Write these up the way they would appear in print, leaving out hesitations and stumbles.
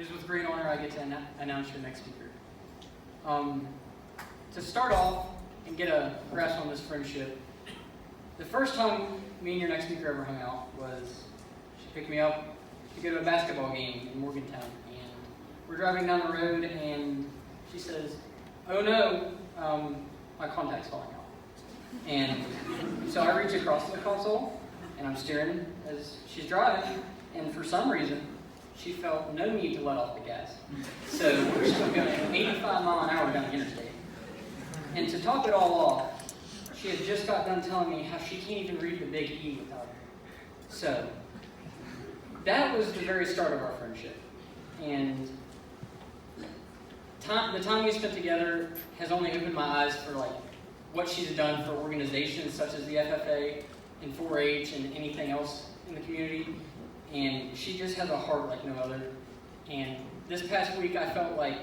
it is with great honor I get to announce your next speaker. To start off and get a grasp on this friendship, the first time me and your next speaker ever hung out was she picked me up to go to a basketball game in Morgantown, and we're driving down the road and she says, "Oh no, my contact's falling out." And so I reach across to the console and I'm steering as she's driving, and for some reason she felt no need to let off the gas. So we're still going at 85 mile an hour down the interstate. And to top it all off, she had just got done telling me how she can't even read the big E without her. So that was the very start of our friendship. And the time we spent together has only opened my eyes for what she's done for organizations such as the FFA and 4-H and anything else in the community. And she just has a heart like no other. And this past week I felt like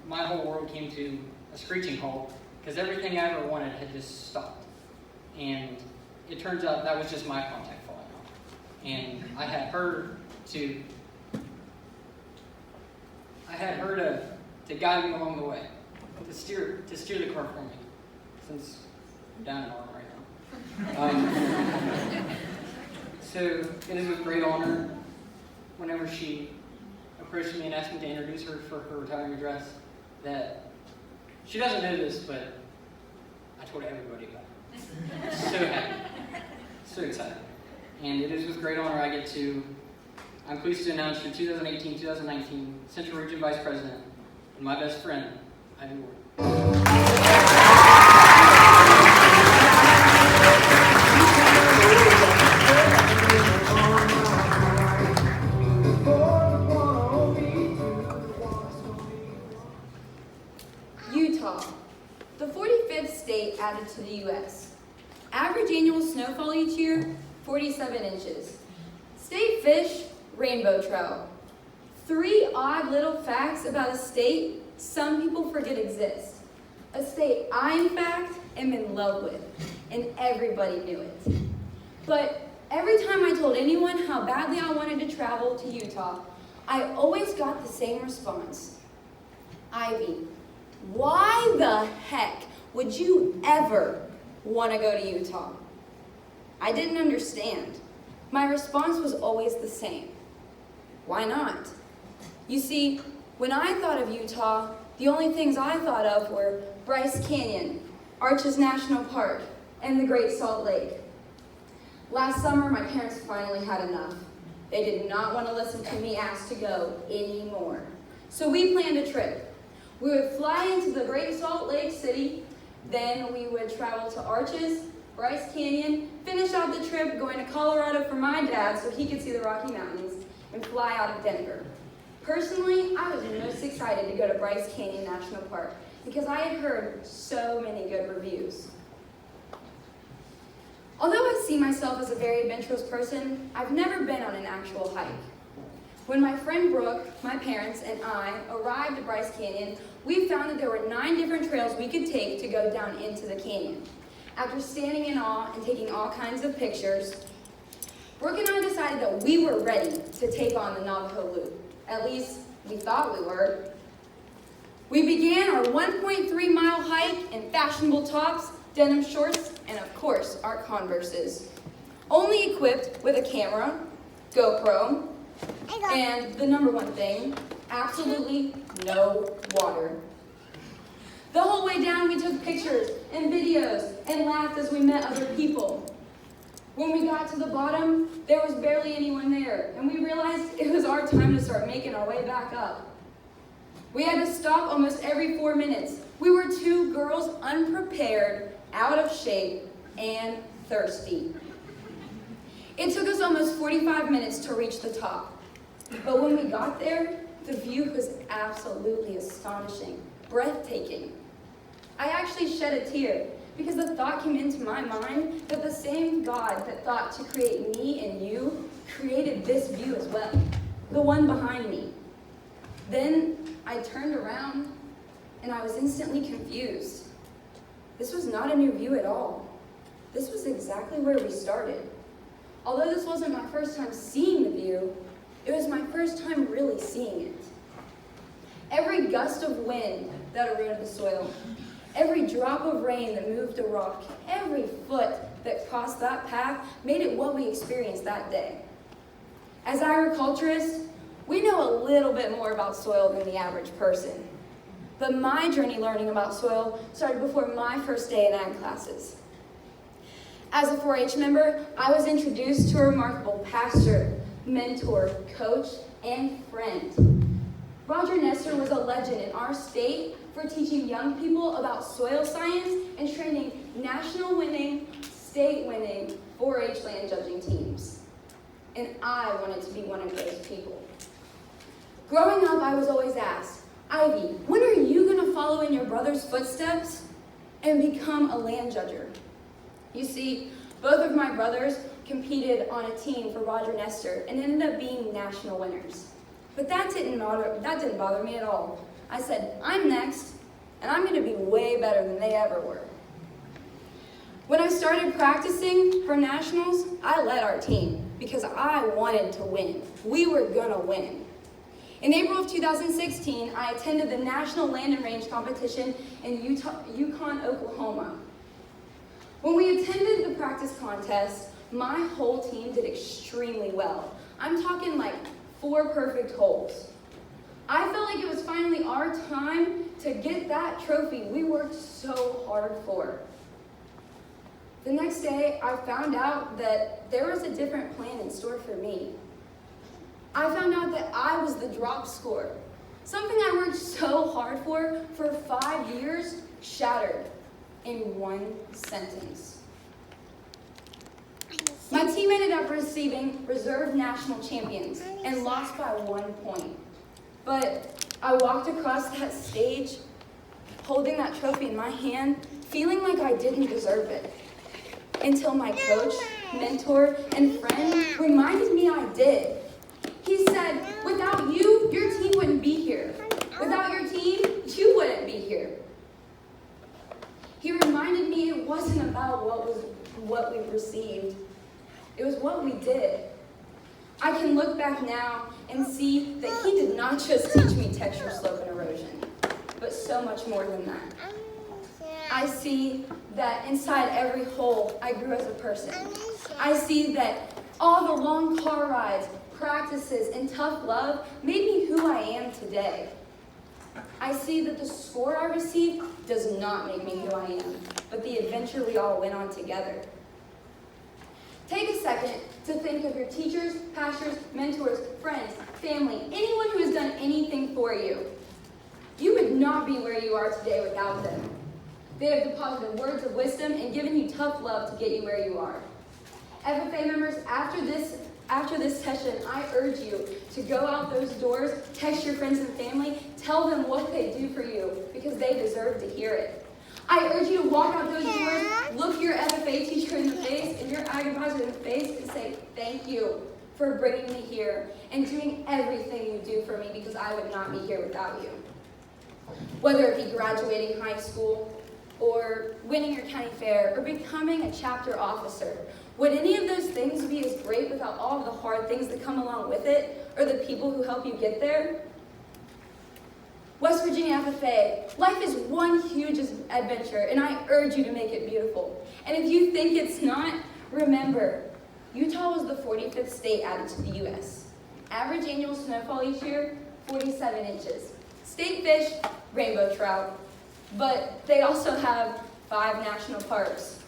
my whole world came to a screeching halt because everything I ever wanted had just stopped. And it turns out that was just my contact falling off. And I had her to guide me along the way, to steer the car for me, since I'm down in arm right now. So it is with great honor, whenever she approached me and asked me to introduce her for her retiring address, that she doesn't know this, but I told everybody about it. So happy, so excited. And it is with great honor I'm pleased to announce your 2018-2019 Central Region Vice President and my best friend, Ivy Ward. Utah, the 45th state added to the U.S. Average annual snowfall each year, 47 inches. State fish, rainbow trout. 3 odd little facts about a state some people forget exist. A state I, in fact, am in love with, and everybody knew it. But every time I told anyone how badly I wanted to travel to Utah, I always got the same response. Ivy, why the heck would you ever want to go to Utah? I didn't understand. My response was always the same. Why not? You see, when I thought of Utah, the only things I thought of were Bryce Canyon, Arches National Park, and the Great Salt Lake. Last summer, my parents finally had enough. They did not want to listen to me ask to go anymore. So we planned a trip. We would fly into the Great Salt Lake City, then we would travel to Arches, Bryce Canyon, finish out the trip going to Colorado for my dad so he could see the Rocky Mountains, and fly out of Denver. Personally, I was most excited to go to Bryce Canyon National Park because I had heard so many good reviews. Although I see myself as a very adventurous person, I've never been on an actual hike. When my friend Brooke, my parents, and I arrived at Bryce Canyon, we found that there were 9 different trails we could take to go down into the canyon. After standing in awe and taking all kinds of pictures, Brooke and I decided that we were ready to take on the Navajo Loop. At least, we thought we were. We began our 1.3-mile hike in fashionable tops, denim shorts, and of course, our Converses. Only equipped with a camera, GoPro, and the number one thing, absolutely no water. The whole way down, we took pictures and videos and laughed as we met other people. When we got to the bottom, there was barely anyone there, and we realized it was our time to start making our way back up. We had to stop almost every 4 minutes. We were 2 girls unprepared, out of shape, and thirsty. It took us almost 45 minutes to reach the top. But when we got there, the view was absolutely astonishing, breathtaking. I actually shed a tear because the thought came into my mind that the same God that thought to create me and you created this view as well, the one behind me. Then I turned around and I was instantly confused. This was not a new view at all. This was exactly where we started. Although this wasn't my first time seeing the view, it was my first time really seeing it. every gust of wind that eroded the soil, every drop of rain that moved a rock, every foot that crossed that path made it what we experienced that day. As agriculturists, we know a little bit more about soil than the average person. But my journey learning about soil started before my first day in ag classes. As a 4-H member, I was introduced to a remarkable pastor, mentor, coach, and friend. Roger Nestor was a legend in our state for teaching young people about soil science and training national winning, state winning 4-H land judging teams. And I wanted to be one of those people. Growing up, I was always asked, Ivy, when are you going to follow in your brother's footsteps and become a land judger? You see, both of my brothers competed on a team for Roger Nestor and ended up being national winners. But that didn't bother me at all. I said, I'm next, and I'm going to be way better than they ever were. When I started practicing for nationals, I led our team because I wanted to win. We were going to win. In April of 2016, I attended the National Land and Range competition in Yukon, Oklahoma. When we attended the practice contest, my whole team did extremely well. I'm talking like 4 perfect holes. I felt like it was finally our time to get that trophy we worked so hard for. The next day, I found out that there was a different plan in store for me. I found out that I was the drop scorer. Something I worked so hard for 5 years shattered in one sentence. My team ended up receiving reserve national champions and lost by 1 point. But I walked across that stage holding that trophy in my hand, feeling like I didn't deserve it. Until my coach, mentor, and friend reminded me I did. He said, without you, your team wouldn't be here. Without your team, you wouldn't be here. He reminded me it wasn't about what we received. It was what we did. I can look back now and see that he did not just teach me texture, slope, and erosion, but so much more than that. I see that inside every hole, I grew as a person. I see that all the long car rides, practices, and tough love made me who I am today. I see that the score I received does not make me who I am, but the adventure we all went on together. Take a second to think of your teachers, pastors, mentors, friends, family, anyone who has done anything for you. You would not be where you are today without them. They have deposited words of wisdom and given you tough love to get you where you are. FFA members, after this session, I urge you to go out those doors, text your friends and family, tell them what they do for you because they deserve to hear it. I urge you to walk out those doors, look your FFA teacher in the face and your ag advisor in the face and say, thank you for bringing me here and doing everything you do for me because I would not be here without you. Whether it be graduating high school, or winning your county fair, or becoming a chapter officer, would any of those things be as great without all of the hard things that come along with it, or the people who help you get there? West Virginia FFA, life is one huge adventure, and I urge you to make it beautiful. And if you think it's not, remember, Utah was the 45th state added to the U.S. Average annual snowfall each year, 47 inches. State fish, rainbow trout. But they also have 5 national parks,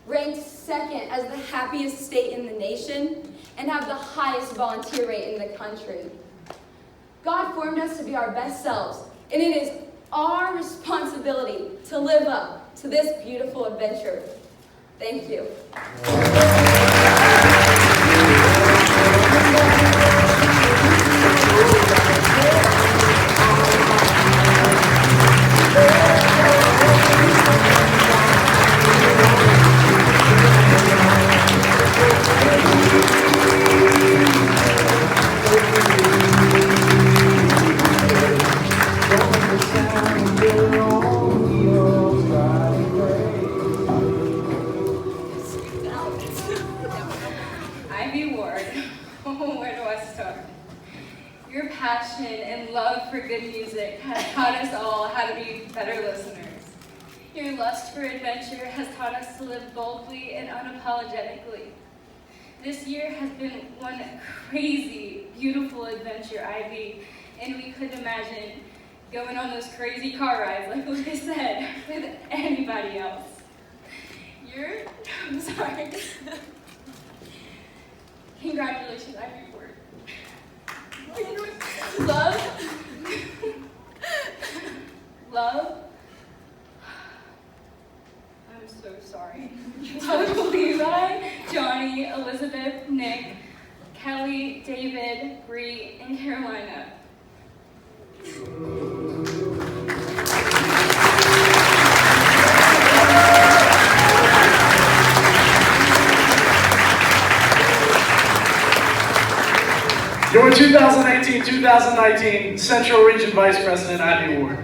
ranked second as the happiest state in the nation, and have the highest volunteer rate in the country. God formed us to be our best selves, and it is our responsibility to live up to this beautiful adventure. Thank you. and love for good music has taught us all how to be better listeners. Your lust for adventure has taught us to live boldly and unapologetically. This year has been one crazy, beautiful adventure, Ivy, and we couldn't imagine going on those crazy car rides, like Lucas said, with anybody else. I'm sorry. Congratulations, Ivy Ward. Love. I'm so sorry. Love, Levi, Johnny, Elizabeth, Nick, Kelly, David, Bree, and Carolina. Your 2018-2019 Central Region Vice President, Ivy Ward.